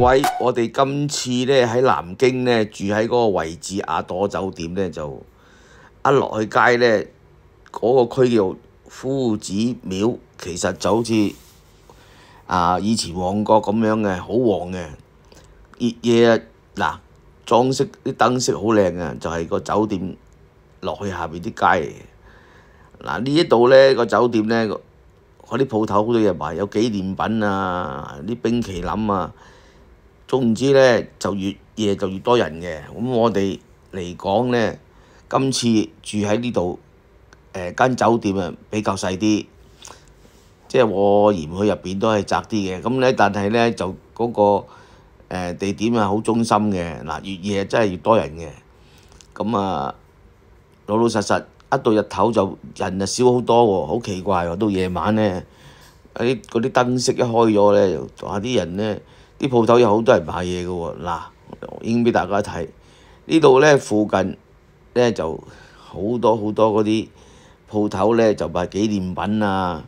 位，我哋今次咧喺南京咧住喺嗰個維治亞朵酒店咧，就一落去街咧，嗰個區叫夫子廟，其實就好似以前旺角咁樣嘅，好旺嘅。熱夜嗱，裝飾啲燈飾好靚嘅，就係個酒店落去下邊啲街嚟嘅。嗱，呢一度咧個酒店咧，嗰啲鋪頭好多嘢賣，有紀念品啊，啲冰淇淋啊。總之咧，就越夜就越多人嘅。咁我哋嚟講咧，今次住喺呢度間酒店啊比較細啲，即係我嫌佢入邊都係窄啲嘅。咁咧，但係咧就嗰個地點啊好中心嘅。嗱，越夜真係越多人嘅。咁老老實實一到日頭就人就少好多喎，好奇怪喎。到夜晚咧，嗰啲燈飾一開咗咧，話啲人咧〜啲鋪頭有好多人買嘢嘅喎。嗱，已經俾大家睇呢度咧，附近咧就好多好多嗰啲鋪頭咧就賣紀念品啊。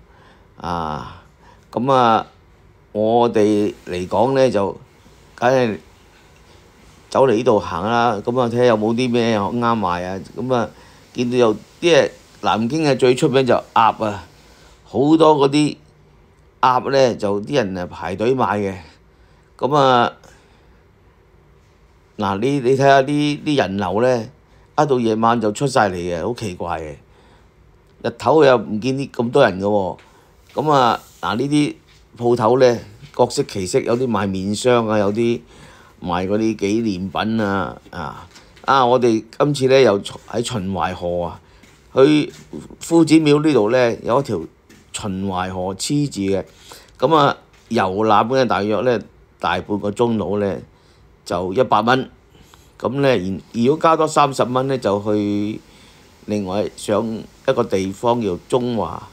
我哋嚟講咧就梗係走嚟呢度行啦。咁睇下有冇啲咩啱買啊。見到有啲南京係最出名就鴨啊，好多嗰啲鴨咧就啲人排隊買嘅。你睇下啲人流咧，一到夜晚就出晒嚟嘅，好奇怪嘅。日頭又唔見啲咁多人嘅喎。呢啲鋪頭咧各色其色，有啲賣面霜啊，有啲賣嗰啲紀念品啊。我哋今次咧又喺秦淮河啊，去夫子廟呢度咧有一條秦淮河黐字嘅。遊覽咧大約咧大半個鐘度咧就100蚊。如果加多30蚊咧，就去另外上一個地方叫中華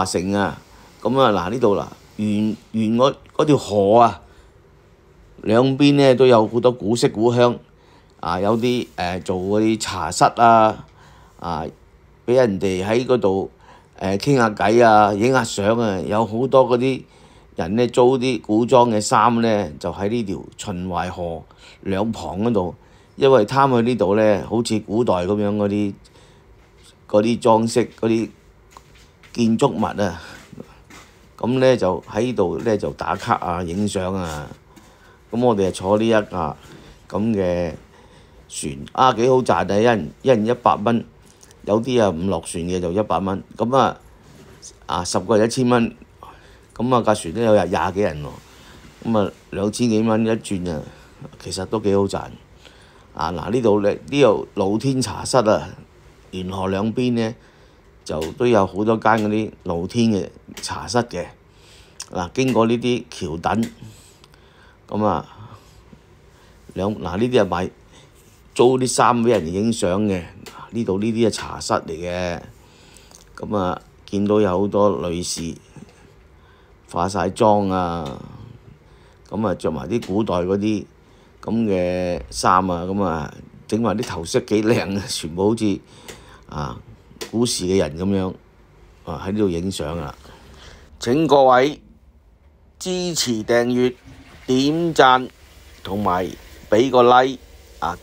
城啊。呢度沿嗰條河啊，兩邊咧都有好多古色古香有啲做嗰啲茶室俾人哋喺嗰度傾下偈啊，影下相啊。有好多嗰啲人咧租啲古裝嘅衫咧，就喺呢條秦淮河兩旁嗰度，因為貪佢呢度咧好似古代咁樣嗰啲裝飾嗰啲建築物啊。就喺呢度咧就打卡啊、影相啊。我哋坐呢一架咁嘅船幾好賺啊！一人100蚊，有啲唔落船嘅就100蚊。10個人1000蚊。架船都有20幾人喎。2000幾蚊一轉啊，其實都幾好賺。呢度露天茶室啊，沿河兩邊咧就都有好多間嗰啲露天嘅茶室嘅。經過呢啲橋墩，呢啲係買租啲衫俾人影相嘅。呢啲係茶室嚟嘅。見到有好多女士化晒妝啊，着埋啲古代嗰啲咁嘅衫啊，整埋啲頭飾幾靚啊，全部好似古時嘅人咁樣喺呢度影相啊！請各位支持訂閱、點讚同埋俾個 like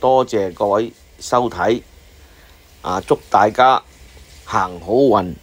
多謝各位收睇祝大家行好運。